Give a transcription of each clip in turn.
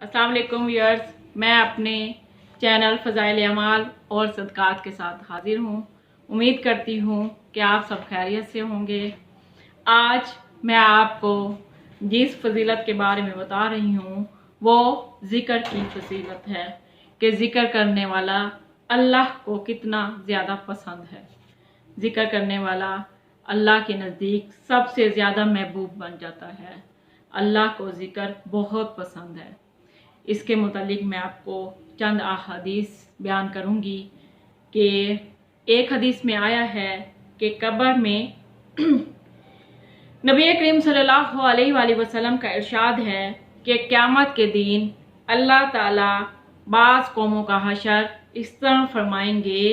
अस्सलाम वालेकुम व्यूअर्स, मैं अपने चैनल फ़ज़ाइल अमाल और सदक़ात के साथ हाजिर हूँ। उम्मीद करती हूँ कि आप सब खैरियत से होंगे। आज मैं आपको जिस फजीलत के बारे में बता रही हूँ वो ज़िक्र की फजीलत है कि ज़िक्र करने वाला अल्लाह को कितना ज़्यादा पसंद है। ज़िक्र करने वाला अल्लाह के नज़दीक सबसे ज़्यादा महबूब बन जाता है। अल्लाह को ज़िक्र बहुत पसंद है। इसके मुतालिक मैं आपको चंद अहादीस बयान करूंगी कि एक हदीस में आया है कि कब्र में नबी करीम सल्लल्लाहु अलैहि वसल्लम का इरशाद है कि क़यामत के दिन अल्लाह ताला बाज़ कौमों का हशर इस तरह फरमाएंगे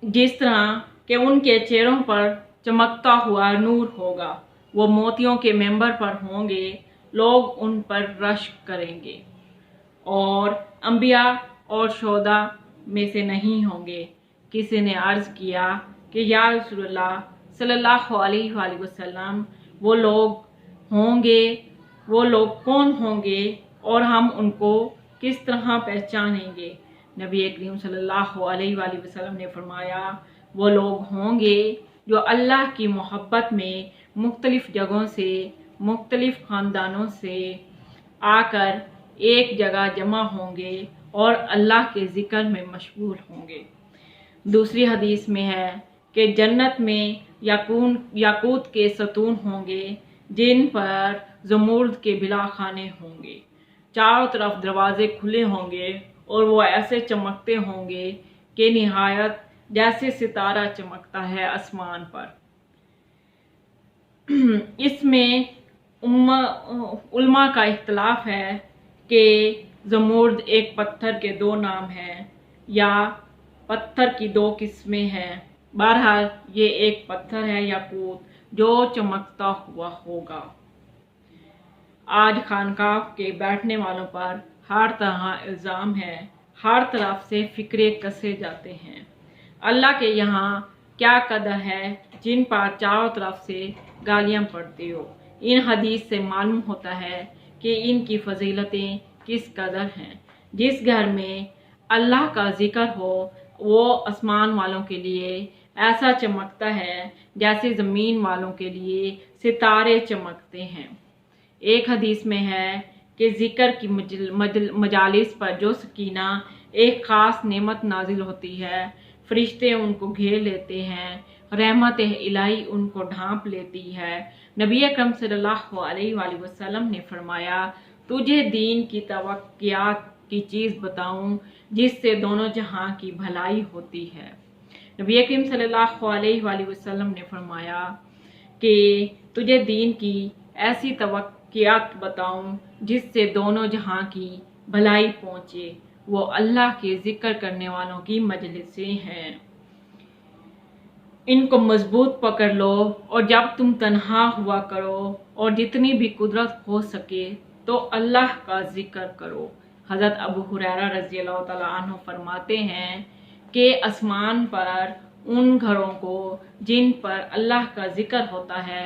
जिस तरह कि उनके चेहरों पर चमकता हुआ नूर होगा। वो मोतियों के मेंबर पर होंगे, लोग उन पर रश्क करेंगे और अंबिया और शोदा में से नहीं होंगे। किसी ने अर्ज़ किया कि या रसूलल्लाह सल्लल्लाहु अलैहि वसल्लम वो लोग कौन होंगे और हम उनको किस तरह पहचानेंगे? नबी करीम सल्लल्लाहु अलैहि वसल्लम ने फरमाया, वो लोग होंगे जो अल्लाह की मोहब्बत में मुख्तलिफ जगहों से मुख्तलिफ ख़ानदानों से आकर एक जगह जमा होंगे और अल्लाह के ज़िक्र में मशगूल होंगे। दूसरी हदीस में है कि जन्नत में याकूत के सतून होंगे जिन पर ज़मुर्द के बिलाखाने होंगे। चारों तरफ दरवाजे खुले होंगे और वो ऐसे चमकते होंगे कि निहायत जैसे सितारा चमकता है आसमान पर। इसमें उल्मा का इख्तलाफ है कि ज़मुर्द एक पत्थर के दो नाम हैं या पत्थर की दो किस्में हैं। बहरहाल ये एक पत्थर है याकूत जो चमकता हुआ होगा। आज खानकाह के बैठने वालों पर हर तरह इल्ज़ाम है, हर तरफ से फिक्रे कसे जाते हैं। अल्लाह के यहाँ क्या कदर है जिन पर चारों तरफ से गालियाँ पड़ती हो। इन हदीस से मालूम होता है कि इनकी फजीलतें किस कदर हैं। जिस घर में अल्लाह का जिक्र हो वो आसमान वालों के लिए ऐसा चमकता है जैसे ज़मीन वालों के लिए सितारे चमकते हैं। एक हदीस में है कि जिक्र की मजालिस पर जो सकीना एक ख़ास नेमत नाजिल होती है, फरिश्ते उनको घेर लेते हैं, रहमत इलाही उनको ढांप लेती है। नबी अकरम सल्लल्लाहु अलैहि वसल्लम ने फरमाया, तुझे दीन की तवक्कियात की चीज़ बताऊं जिससे दोनों जहां की भलाई होती है। नबी अकरम सल्लल्लाहु अलैहि वसल्लम ने फरमाया कि तुझे दीन की ऐसी तवक्कियात बताऊं जिससे दोनों जहां की भलाई पहुँचे। वो अल्लाह के ज़िक्र करने वालों की मजलिसें हैं। इनको मजबूत पकड़ लो और जब तुम तन्हा हुआ करो और जितनी भी कुदरत हो सके तो अल्लाह का जिक्र करो। हज़रत अबू हुरैरा रज़ी अल्लाह तआला अन्हु फरमाते हैं कि आसमान पर उन घरों को जिन पर अल्लाह का जिक्र होता है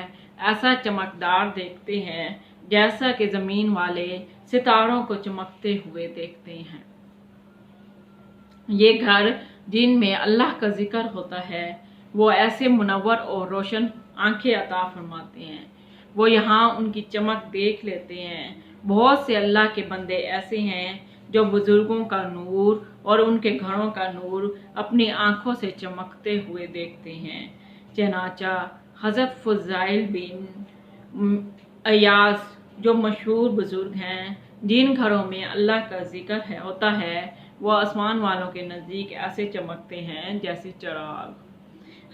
ऐसा चमकदार देखते हैं जैसा कि ज़मीन वाले सितारों को चमकते हुए देखते हैं। ये घर जिनमें अल्लाह का जिक्र होता है वो ऐसे मुनव्वर और रोशन आंखें अता फरमाते हैं। वो यहाँ उनकी चमक देख लेते हैं। बहुत से अल्लाह के बंदे ऐसे हैं जो बुजुर्गों का नूर और उनके घरों का नूर अपनी आंखों से चमकते हुए देखते हैं। चनाचा हज़रत फ़ुज़ाइल बिन अयाज़ जो मशहूर बुजुर्ग हैं जिन घरों में अल्लाह का जिक्र होता है वो आसमान वालों के नज़दीक ऐसे चमकते हैं जैसे चिराग।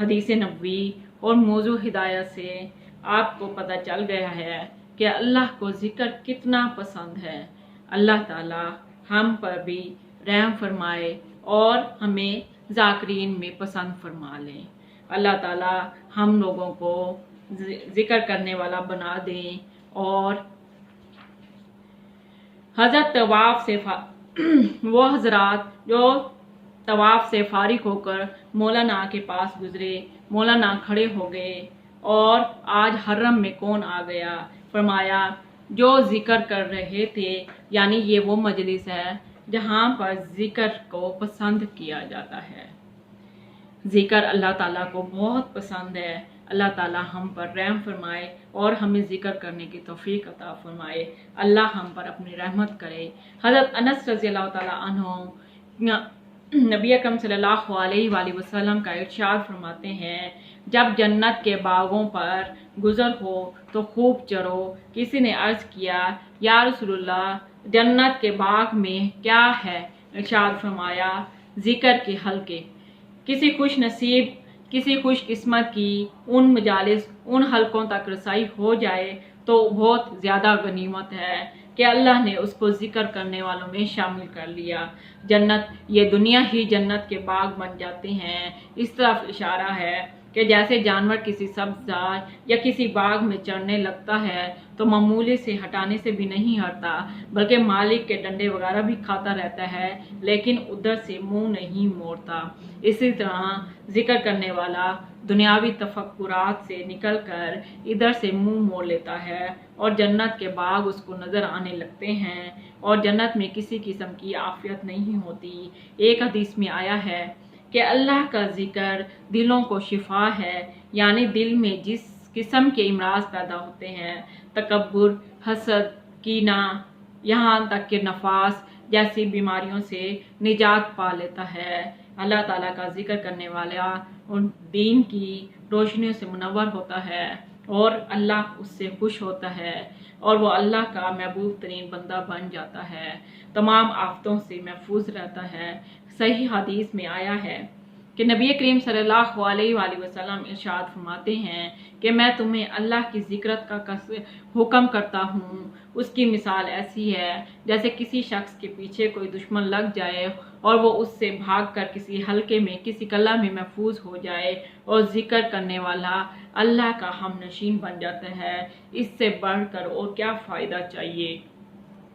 हदीस नबवी और मौजू हिदायत से आपको पता चल गया है कि अल्लाह को जिक्र कितना पसंद है। अल्लाह ताला हम पर भी रहम फरमाए और हमें ज़ाकिरीन में पसंद फरमा लें। अल्लाह ताला हम लोगों को जिक्र करने वाला बना दें और हज़रत तवाफ से वो हजरात जो तवाफ से फारिग होकर मौलाना के पास गुजरे, मौलाना खड़े हो गए और आज हर्रम में कौन आ गया? फरमाया जो जिक्र कर रहे थे, यानी ये वो मजलिस है जहाँ पर जिक्र को पसंद किया जाता है। जिक्र अल्लाह ताला को बहुत पसंद है। अल्लाह ताला हम पर रहम फरमाए और हमें जिक्र करने की तौफीक अता फरमाए। अल्लाह हम पर अपनी रहमत करे। हज़रत अनस रज़ी अल्लाह ताला अन्हु नबी अकरम सल्लल्लाहु अलैहि वसल्लम का इरशाद फरमाते हैं, जब जन्नत के बागों पर गुजर हो तो खूब चरो। किसी ने अर्ज किया, या रसूलुल्लाह, जन्नत के बाग में क्या है? इरशाद फरमाया, जिक्र के हल्के। किसी खुश नसीब, किसी खुश किस्मत की उन मजालिस, उन हलकों तक रसाई हो जाए तो बहुत ज़्यादा गनीमत है कि अल्लाह ने उसको जिक्र करने वालों में शामिल कर लिया। जन्नत, ये दुनिया ही जन्नत के बाग बन जाते हैं। इस तरफ इशारा है कि जैसे जानवर किसी सब्ज़ार या किसी बाग में चढ़ने लगता है तो मामूली से हटाने से भी नहीं हटता, बल्कि मालिक के डंडे वगैरह भी खाता रहता है, लेकिन उधर से मुंह नहीं मोड़ता। इसी तरह जिक्र करने वाला दुनियावी तफक्कुरात से निकलकर इधर से मुंह मोड़ लेता है और जन्नत के बाग उसको नज़र आने लगते हैं और जन्नत में किसी किस्म की आफियत नहीं होती। एक हदीस में आया है कि अल्लाह का जिक्र दिलों को शिफा है, यानी दिल में जिस किस्म के इमराज पैदा होते हैं, तकब्बुर, हसद, कीना, यहाँ तक कि नफास जैसी बीमारियों से निजात पा लेता है। अल्लाह ताला का जिक्र करने वाला उन दीन की रोशनियों से मुनव्वर होता है और अल्लाह उससे खुश होता है और वो अल्लाह का महबूब तरीन बंदा बन जाता है, तमाम आफतों से महफूज रहता है। सही हदीस में आया है कि नबी करीम सल्लल्लाहु अलैहि वसल्लम इरशाद फरमाते हैं कि मैं तुम्हें अल्लाह की ज़िक्रत का हुक्म करता हूँ। उसकी मिसाल ऐसी है जैसे किसी शख्स के पीछे कोई दुश्मन लग जाए और वो उससे भागकर किसी हलके में, किसी कला में महफूज हो जाए और जिक्र करने वाला अल्लाह का हमनशीन बन जाता है। इससे बढ़कर और क्या फ़ायदा चाहिए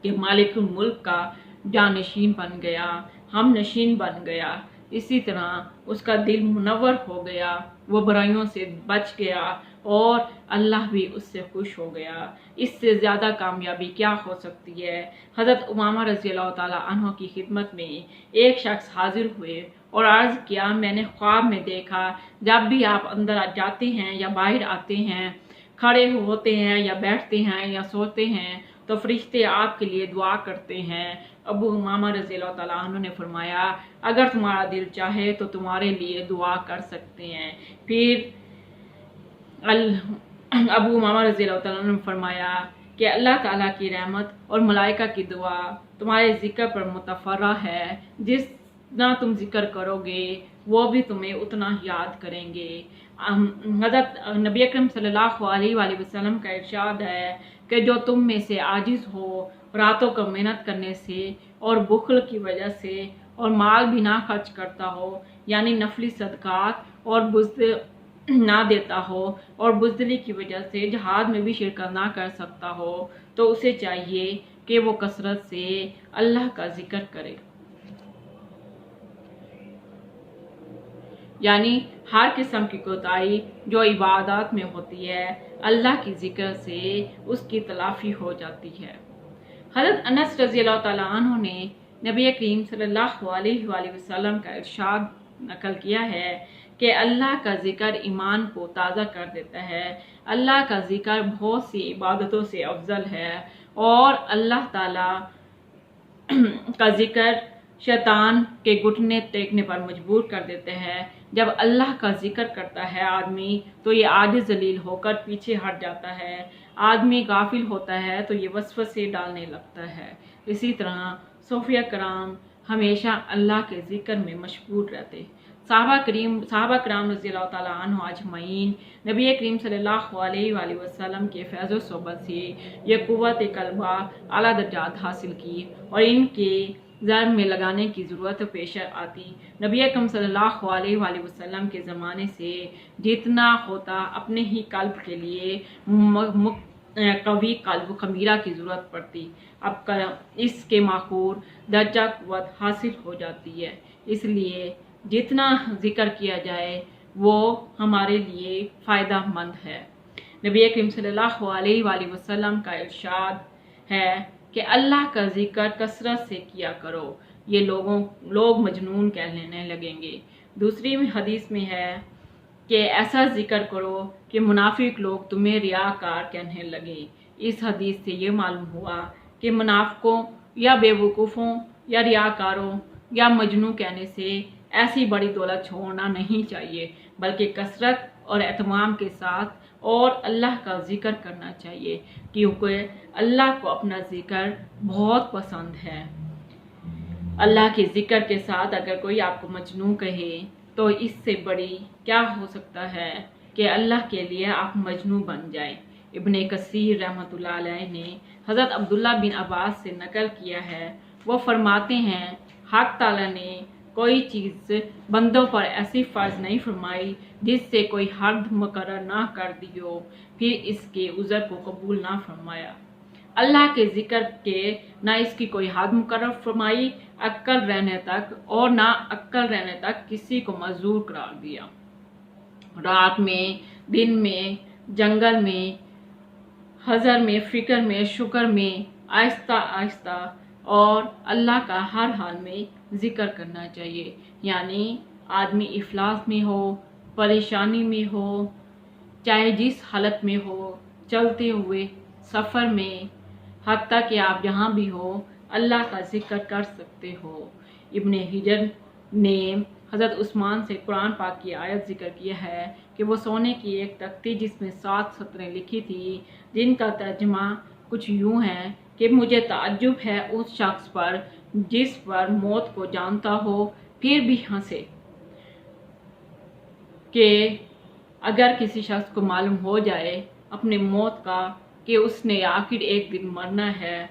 कि मालिकुल मुल्क का जानशीन बन गया, हमनशीन बन गया। इसी तरह उसका दिल मुनव्वर हो गया, वो बुराइयों से बच गया और अल्लाह भी उससे खुश हो गया। इससे ज़्यादा कामयाबी क्या हो सकती है। हज़रत उमामा रज़ी अल्लाह ताला अन्हु की खिदमत में एक शख्स हाजिर हुए और अर्ज़ किया, मैंने ख्वाब में देखा जब भी आप अंदर जाते हैं या बाहर आते हैं, खड़े होते हैं या बैठते हैं या सोते हैं, तो फरिश्ते आपके लिए दुआ करते हैं। अबू उमामा रज़ी अल्लाह ताला अन्हु ने फरमाया, अगर तुम्हारा दिल चाहे तो तुम्हारे लिए दुआ कर सकते हैं। फिर अबू उमामा रज़ी अल्लाह ताला ने फरमाया कि अल्लाह ताला की रहमत और मलाइका की दुआ तुम्हारे जिक्र पर मुतफर्रा है। जितना तुम जिक्र करोगे वो भी तुम्हें उतना याद करेंगे। हज़रत नबी अकरम सल्लल्लाहु अलैहि वसल्लम का इरशाद है कि जो तुम में से आजिज़ हो रातों को मेहनत करने से और बुखल की वजह से और माल भी ना खर्च करता हो, यानी नफली सदकात और बुज़्दिल ना देता हो और बुज़दिली की वजह से जहाद में भी शिरकत ना कर सकता हो, तो उसे चाहिए कि वो कसरत से अल्लाह का जिक्र करे। यानी हर किस्म की कोताही जो इबादत में होती है, अल्लाह की जिक्र से उसकी तलाफ़ी हो जाती है। हज़रत अनस रज़ी अल्लाह ताला अन्हु ने नबी करीम सल्लल्लाहु अलैहि वसल्लम का इरशाद नकल किया है कि अल्लाह का जिक्र ईमान को ताज़ा कर देता है। अल्लाह का जिक्र बहुत सी इबादतों से अफजल है और अल्लाह ताला का जिक्र शैतान के घुटने टेकने पर मजबूर कर देते हैं। जब अल्लाह का जिक्र करता है आदमी तो ये आजिज़ जलील होकर पीछे हट जाता है। आदमी गाफिल होता है तो ये वसवसे डालने लगता है। इसी तरह सूफिया कराम हमेशा अल्लाह के जिक्र में मशगूल रहते। साहबा कराम रज़ी अल्लाह ताला अन्हु अजमईन नबी करीम सल्लल्लाहु अलैहि वसल्लम के फैज़ व सोबत से ये कुव्वत कल्बा आला दर्जात हासिल की और इनके ज़र्म में लगाने की ज़रूरत पेश आती। नबी अकरम सल्लल्लाहु अलैहि वसल्लम के ज़माने से जितना होता अपने ही कल्ब के लिए कवी कल्ब खमीरा की ज़रूरत पड़ती। अब इसके माखूर दर्जा कुव्वत हासिल हो जाती है। इसलिए जितना जिक्र किया जाए वो हमारे लिए फ़ायदा मंद है। नबी करीम सल्लल्लाहु अलैहि वसल्लम का इरशाद है कि अल्लाह का जिक्र कसरत से किया करो, ये लोग मजनून कहने लगेंगे। दूसरी हदीस में है कि ऐसा जिक्र करो कि मुनाफिक लोग तुम्हें रियाकार कहने लगे। इस हदीस से ये मालूम हुआ कि मुनाफिकों या बेवकूफ़ों या रियाकारों या मजनू कहने से ऐसी बड़ी दौलत छोड़ना नहीं चाहिए, बल्कि कसरत और एहतमाम के साथ और अल्लाह का जिक्र करना चाहिए, क्योंकि अल्लाह को अपना जिक्र बहुत पसंद है। अल्लाह के जिक्र के साथ अगर कोई आपको मजनू कहे तो इससे बड़ी क्या हो सकता है कि अल्लाह के लिए आप मजनू बन जाए। इब्ने कसीर रहमतुल्लाह अलैह ने हज़रत अब्दुल्ला बिन अब्बास से नकल किया है, वो फरमाते हैं हक ताला ने कोई चीज़ बंदों पर ऐसी फ़र्ज नहीं फरमाई जिससे कोई हद मुकर्रर ना कर दी हो, फिर इसके उज़र को कबूल ना फरमाया। अल्लाह के जिक्र के ना इसकी कोई हद मुकर्रर फरमाई अक्ल रहने तक, और ना अक्ल रहने तक किसी को मजूर करार दिया। रात में, दिन में, जंगल में, हज़र में, फ़िक्र में, शुक्र में, आहिस्ता आहिस्ता और अल्लाह का हर हाल में जिक्र करना चाहिए। यानी आदमी इफ़लास में हो, परेशानी में हो, चाहे जिस हालत में हो, चलते हुए सफ़र में, हत्ता कि आप जहाँ भी हो अल्लाह का जिक्र कर सकते हो। इब्ने हिजर ने हज़रत उस्मान से कुरान पाक की आयत जिक्र किया है कि वो सोने की एक तख्ती जिसमें 7 सतरें लिखी थी, जिनका तर्जमा कुछ यूँ है कि मुझे ताज्जुब है उस शख्स पर जिस पर मौत को जानता हो फिर भी हंसे, कि अगर किसी शख्स को मालूम हो जाए अपने मौत का कि उसने आखिर एक दिन मरना है,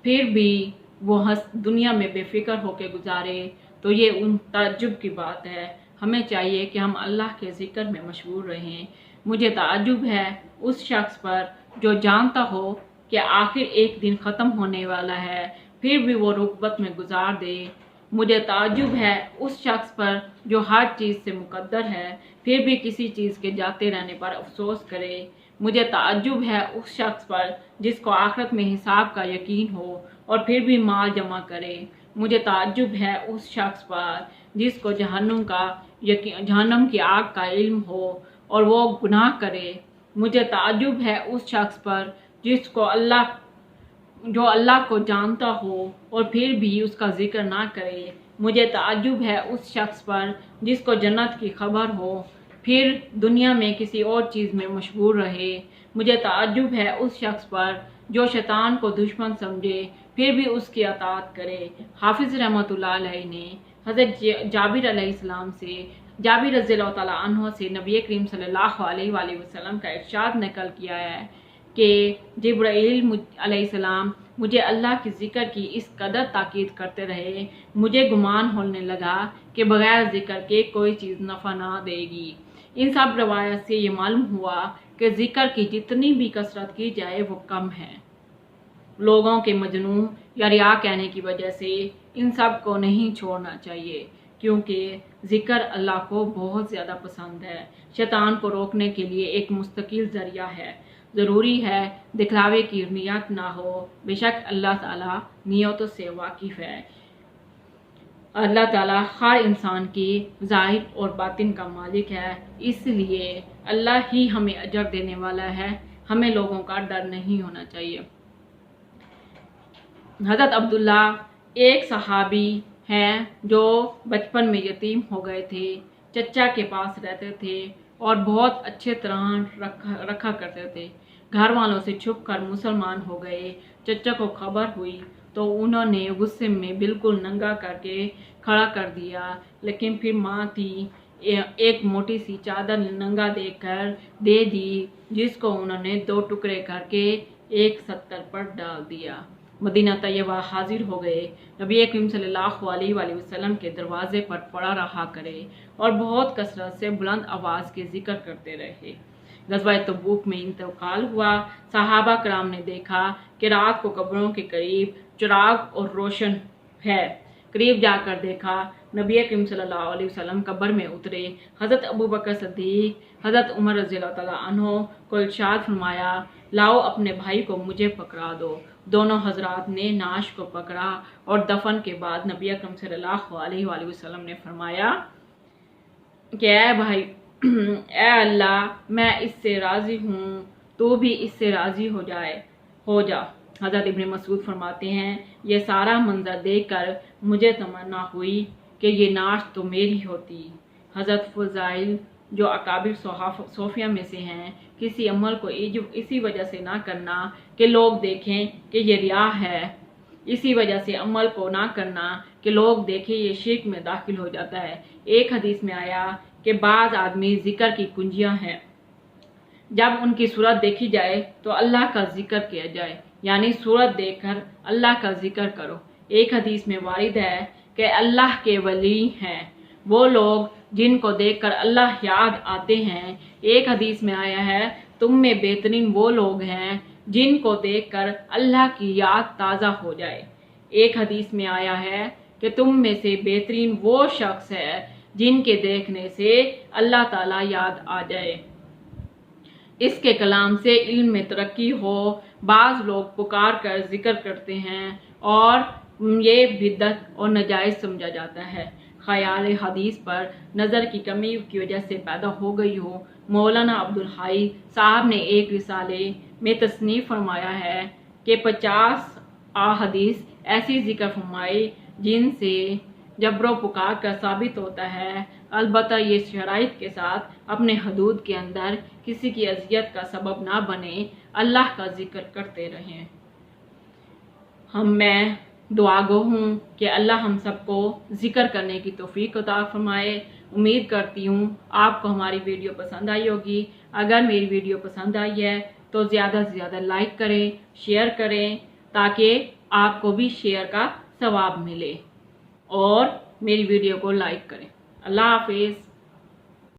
फिर भी वो दुनिया में बेफिक्र होकर गुजारे, तो ये उन ताज्जुब की बात है। हमें चाहिए कि हम अल्लाह के ज़िक्र में मशगूल रहें। मुझे ताज्जुब है उस शख्स पर जो जानता हो कि आखिर एक दिन ख़त्म होने वाला है, फिर भी वो रुग़बत में गुजार दे। मुझे ताज्जुब है उस शख्स पर जो हर चीज़ से मुकद्दर है, फिर भी किसी चीज़ के जाते रहने पर अफसोस करे। मुझे ताज्जुब है उस शख्स पर जिसको आखिरत में हिसाब का यकीन हो और फिर भी माल जमा करे। मुझे ताज्जुब है उस शख्स पर जिसको जहन्नम की आग का इल्म हो और वो गुनाह करे। मुझे ताज्जुब है उस शख्स पर जो अल्लाह को जानता हो और फिर भी उसका जिक्र ना करे। मुझे ताज्जुब है उस शख्स पर जिसको जन्नत की खबर हो, फिर दुनिया में किसी और चीज़ में मशगूल रहे। मुझे ताज्जुब है उस शख्स पर जो शैतान को दुश्मन समझे, फिर भी उसकी अताअत करे। हाफिज़ रहमतुल्लाह अलैह ने हज़रत जाबिर अलैहिस्सलाम से जाबिर रज़ियल्लाहु तआला अन्हु से नबी करीम सल्लल्लाहु अलैहि वसल्लम का इरशाद नकल किया है कि जिब्राईल अलैहिस्सलाम मुझे अल्लाह के ज़िक्र की इस कदर ताकीद करते रहे, मुझे गुमान होने लगा कि बगैर ज़िक्र के कोई चीज़ नफ़ा ना देगी। इन सब रवायत से ये मालूम हुआ कि ज़िक्र की जितनी भी कसरत की जाए वो कम है। लोगों के मजनू या रिया कहने की वजह से इन सब को नहीं छोड़ना चाहिए, क्योंकि ज़िक्र अल्लाह को बहुत ज़्यादा पसंद है। शैतान को रोकने के लिए एक मुस्तकिल ज़रिया है। ज़रूरी है दिखलावे की नियत ना हो। बेशक अल्लाह ताला नियतों से वाकिफ़ है। अल्लाह ताला हर इंसान की ज़ाहिर और बातिन का मालिक है, इसलिए अल्लाह ही हमें अजर देने वाला है। हमें लोगों का डर नहीं होना चाहिए। हज़रत अब्दुल्ला एक सहाबी हैं जो बचपन में यतीम हो गए थे, चचा के पास रहते थे और बहुत अच्छे तरह रखा करते थे। घर वालों से छुप कर मुसलमान हो गए। चचा को खबर हुई तो उन्होंने गुस्से में बिल्कुल नंगा करके खड़ा कर दिया, लेकिन फिर माँ थी एक मोटी सी चादर नंगा देकर दे दी, जिसको उन्होंने 2 टुकड़े करके एक सत्तर पर डाल दिया। मदीना तैयबा हाजिर हो गए। नबी करीम सल्लल्लाहु अलैहि वसल्लम के दरवाजे पर पड़ा रहा करे और बहुत कसरत से बुलंद आवाज़ के जिक्र करते रहे। ग़ज़वा तबूक में इंतकाल हुआ। सहाबा कराम ने देखा कि रात को कब्रों के करीब चिराग और रोशन है। करीब जाकर देखा, नबी करीम सल्लल्लाहु अलैहि वसल्लम कब्र में उतरे। हज़रत अबू बकर सिद्दीक, हज़रत उमर रज़ियल्लाहु तआला अन्हो को इरशाद फरमाया, लाओ अपने भाई को मुझे पकड़ा दो। दोनों हजरात ने नाश को पकड़ा और दफन के बाद नबी अकरम सल्लल्लाहु अलैहि वसल्लम ने फरमाया कि ऐ भाई, ऐ अल्लाह, मैं इससे राज़ी हूँ, तू भी इससे राज़ी हो जा। हज़रत इब्न मसूद फरमाते हैं, ये सारा मंजर देखकर मुझे तमन्ना हुई कि ये नाश तो मेरी होती। हज़रत फ़ुज़ाइल जो अकाबिर सोफिया में से हैं, किसी अमल को इसी वजह से ना करना कि लोग देखें कि ये रिया है, इसी वजह से अमल को ना करना कि लोग देखें ये शिर्क में दाखिल हो जाता है। एक हदीस में आया कि बाज़ आदमी ज़िक्र की कुंजियाँ हैं, जब उनकी सूरत देखी जाए तो अल्लाह का जिक्र किया जाए, यानी सूरत देखकर अल्लाह का जिक्र करो। एक हदीस में वारिद है कि अल्लाह के वली हैं वो लोग जिनको देखकर अल्लाह याद आते हैं। एक हदीस में आया है, तुम में बेहतरीन वो लोग हैं जिनको देखकर अल्लाह की याद ताज़ा हो जाए। एक हदीस में आया है कि तुम में से बेहतरीन वो शख्स है जिनके देखने से अल्लाह ताला याद आ जाए, इसके कलाम से इल्म में तरक्की हो। बाज़ लोग पुकार कर जिक्र करते हैं और ये बिदअत और नाजायज़ समझा जाता है। ख्याल हदीस पर नज़र की कमी की वजह से पैदा हो गई हो। मौलाना अब्दुल हाई साहब ने एक रिसाले में तसनीफ़ फरमाया है कि 50 हदीस ऐसी जिक्र फरमाई जिनसे जबरो पुकार कर साबित होता है, अलबत्ता ये शराइत के साथ अपने हदूद के अंदर किसी की अजियत का सबब ना बने, अल्लाह का जिक्र करते रहें। मैं दुआगो हूँ कि अल्लाह हम सबको जिक्र करने की तौफीक अता फरमाए। उम्मीद करती हूँ आपको हमारी वीडियो पसंद आई होगी। अगर मेरी वीडियो पसंद आई है तो ज़्यादा से ज़्यादा लाइक करें, शेयर करें, ताकि आपको भी शेयर का सवाब मिले, और मेरी वीडियो को लाइक करें। अल्लाह हाफिज़।